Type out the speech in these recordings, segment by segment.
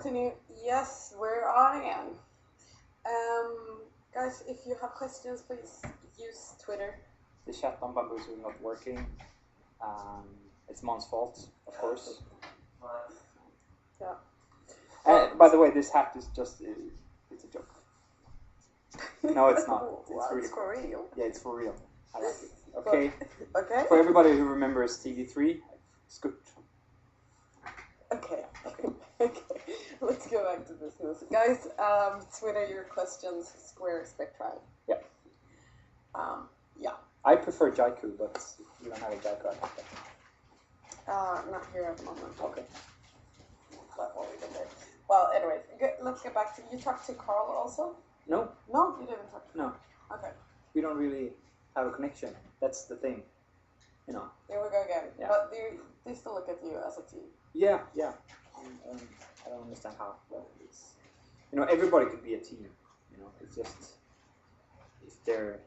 continue. Yes, we're on again. Guys, if you have questions, please use Twitter. The chat on Bamboozle is not working. It's Mon's fault, of course. Yeah. By the way, this hat is just, it's a joke. No, it's not. It's really for real. Yeah, it's for real. I like it. Okay. Okay. For everybody who remembers TV3, it's good. Okay. Let's go back to business. Guys, Twitter your questions, Square Spectrial. Yeah. Yeah. I prefer Jaiku, but you don't have a Jaiku. Not here at the moment. Okay. But what we can do. Well, anyways, let's get back to, you talked to Carl also? No. No, you didn't talk to No. Okay. We don't really have a connection. That's the thing. You know. Here we go again. Yeah. But they still look at you as a team. Yeah. I don't understand how, but it's, you know, everybody could be a team. You know, it's just if they're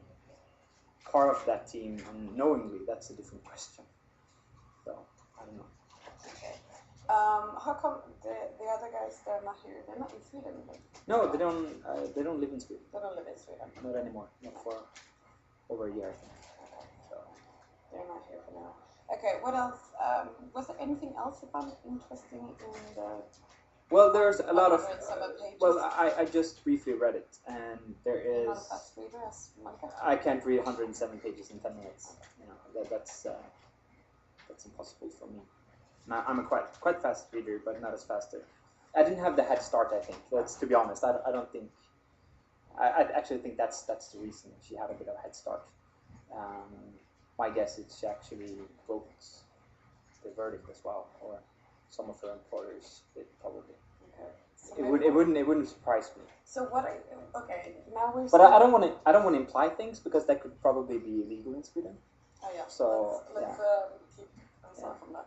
part of that team unknowingly, that's a different question. So I don't know. Okay. How come the other guys, they're not here? They're not in Sweden. No, they don't live in Sweden. They don't live in Sweden. Not anymore. Not for over a year, I think. So they're not here for now. Okay, what else? Was there anything else you found interesting in the... Well, there's a lot of... pages? Well, I just briefly read it, and there is... You're not a fast reader as Monica? I can't read 107 pages in 10 minutes. You know, that's impossible for me. I'm a quite fast reader, but not as faster. I didn't have the head start, I think. That's, to be honest. I don't think... I actually think that's the reason she had a bit of a head start. My guess is she actually wrote the verdict as well, or some of her employers did probably. Okay. So it wouldn't surprise me. So what are you, okay, now we're... But I don't want to imply things because that could probably be illegal in Sweden. Oh yeah. So let's keep ourselves from that.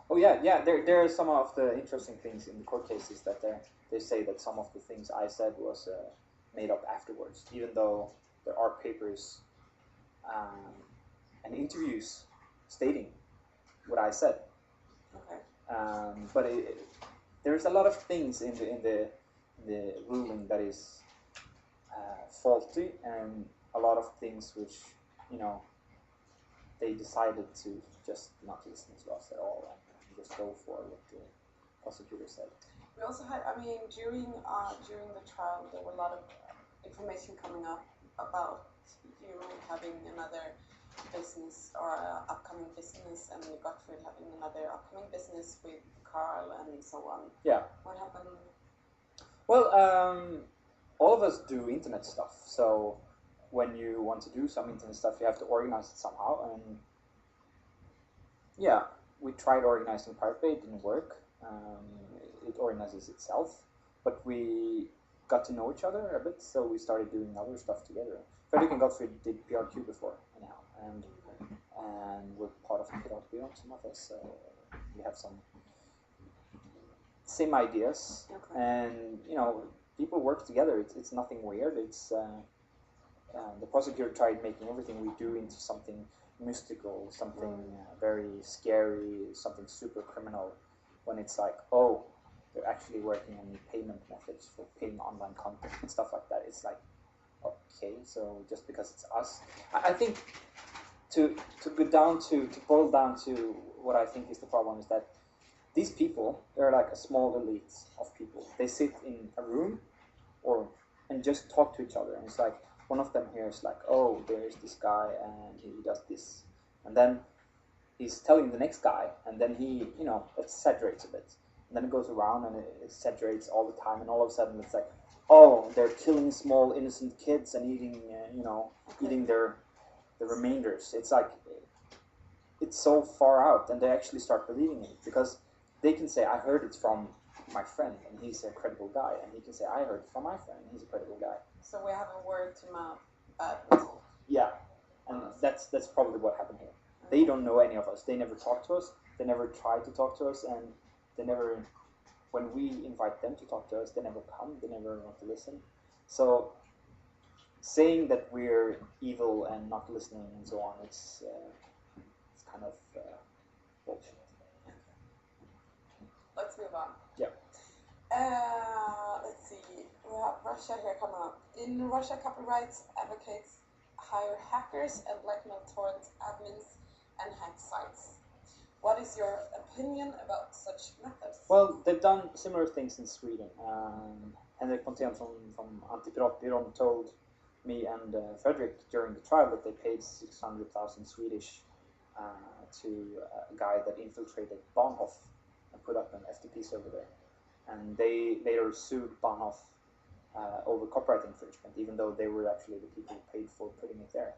Oh yeah. There are some of the interesting things in the court cases that they say that some of the things I said was made up afterwards, even though there are papers and interviews stating what I said. Okay. But there's a lot of things in the ruling that is faulty, and a lot of things which, you know, they decided to just not listen to us at all and just go for what the prosecutor said. We also had, I mean, during the trial, there were a lot of information coming up about you having another business or upcoming business, and Gottfried having another upcoming business with Carl and so on. Yeah. What happened? Well, all of us do internet stuff, so when you want to do some internet stuff, you have to organize it somehow, and yeah, we tried organizing Pirate Bay, it didn't work. It organizes itself, but we got to know each other a bit, so we started doing other stuff together. Fredrik and Gottfried did PRQ before, anyhow, and we're part of PRQ, some of us, so we have some same ideas, okay. And you know, people work together. It's nothing weird. It's the prosecutor tried making everything we do into something mystical, something very scary, something super criminal, when it's like, oh, they're actually working on payment methods for paying online content and stuff like that. It's like, okay, so just because it's us, I think to boil down to what I think is the problem is that these people, they're like a small elite of people. They sit in a room and just talk to each other, and it's like one of them here is like, oh, there's this guy and he does this, and then he's telling the next guy, and then he, you know, exaggerates a bit, and then it goes around and it exaggerates all the time, and all of a sudden it's like, oh, they're killing small innocent kids and eating, eating the remainders. It's like, it's so far out, and they actually start believing it, because they can say, I heard it from my friend, and he's a credible guy, and he can say, I heard it from my friend, and he's a credible guy. So we have a word to mouth. Yeah, and that's probably what happened here. They don't know any of us. They never talk to us. They never try to talk to us, and they never, when we invite them to talk to us, they never come. They never want to listen. So saying that we're evil and not listening and so on, it's kind of bullshit. let's move on. Yeah. Let's see. We have Russia here coming up. In Russia, copyright advocates hire hackers and blackmail torrent admins and hack sites. What is your opinion about such methods? Well, they've done similar things in Sweden. Henrik Pontén from Antipiratbyrån told me and Frederick during the trial that they paid 600,000 Swedish to a guy that infiltrated Bahnhof and put up an FTP server there. And they later sued Bahnhof over copyright infringement, even though they were actually the people who paid for putting it there.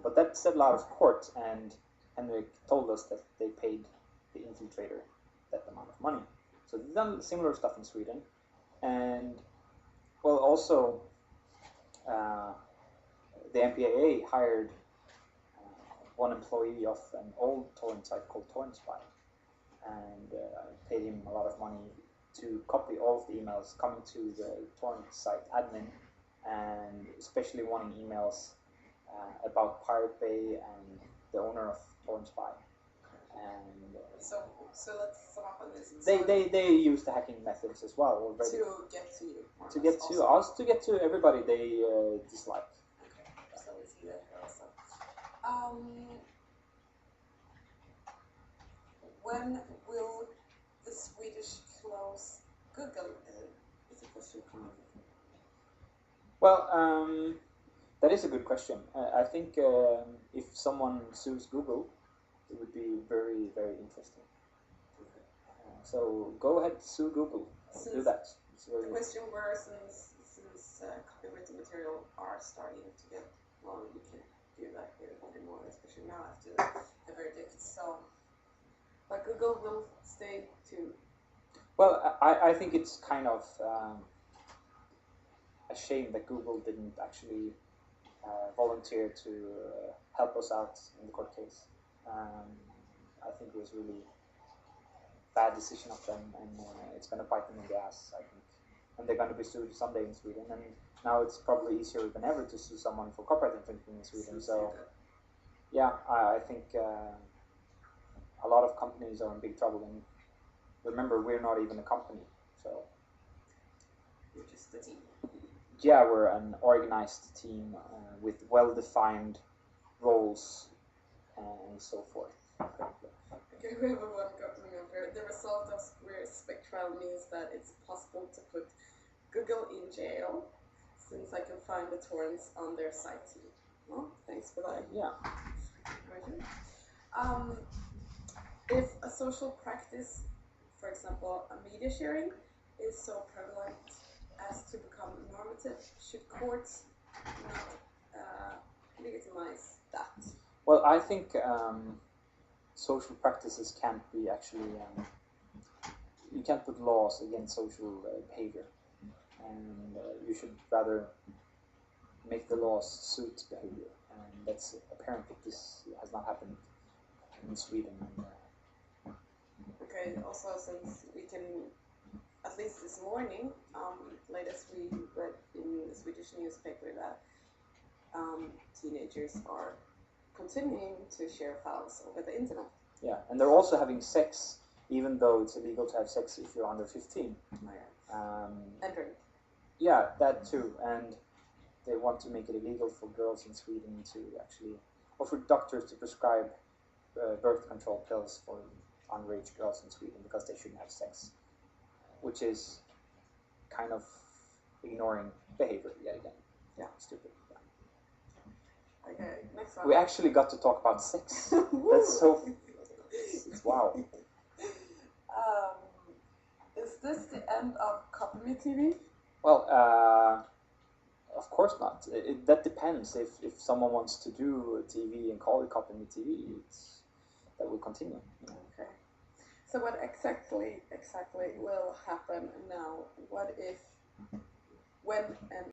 But that settled out of court, and Henrik told us that they paid the infiltrator that amount of money. So they've done similar stuff in Sweden. And, well, also, the MPAA hired one employee of an old torrent site called Torrent Spy, and paid him a lot of money to copy all of the emails coming to the torrent site admin, and especially wanting emails about Pirate Bay and the owner of Torrent Spy. And so let's sum up on this. They use the hacking methods as well already. To get to you. To get to us, to get to everybody they dislike. Okay, so we see that here also. When will the Swedish close Google? Is a question coming. Well, that is a good question. I think if someone sues Google, it would be very, very interesting. So go ahead, sue Google. Do that. The question were since copyrighted material are starting to get, well, you can't do that here anymore, especially now after the verdict. So, but Google will stay too. Well, I think it's kind of a shame that Google didn't actually volunteer to help us out in the court case. I think it was really bad decision of them, and it's going to bite them in the ass, I think. And they're going to be sued someday in Sweden, and now it's probably easier than ever to sue someone for copyright infringement in Sweden. So, yeah, I think a lot of companies are in big trouble, and remember, we're not even a company, so... We're just a team. Yeah, we're an organized team with well-defined roles and so forth. Okay, we have one coming up here. The result of Spectrial means that it's possible to put Google in jail, since I can find the torrents on their site too. Well, thanks for that. Yeah. If a social practice, for example, a media sharing, is so prevalent as to become normative, should courts not legitimize that? Well, I think social practices can't be actually, you can't put laws against social behavior, and you should rather make the laws suit behavior, and that's apparent that this has not happened in Sweden. Okay, also since we can, at least this morning, latest we read in the Swedish newspaper that teenagers are continuing to share files over the internet. Yeah, and they're also having sex, even though it's illegal to have sex if you're under 15. Oh, yeah. And drink. Yeah, that too. And they want to make it illegal for girls in Sweden to actually, or for doctors to prescribe birth control pills for underage girls in Sweden because they shouldn't have sex, which is kind of ignoring behavior yet again. Yeah, stupid. Yeah. Okay, next one. We actually got to talk about sex. That's so... It's wow. Is this the end of Copy Me TV? Well, of course not. That depends. If someone wants to do TV and call it Copy Me TV, that will continue. Okay. So what exactly will happen now? What if, when and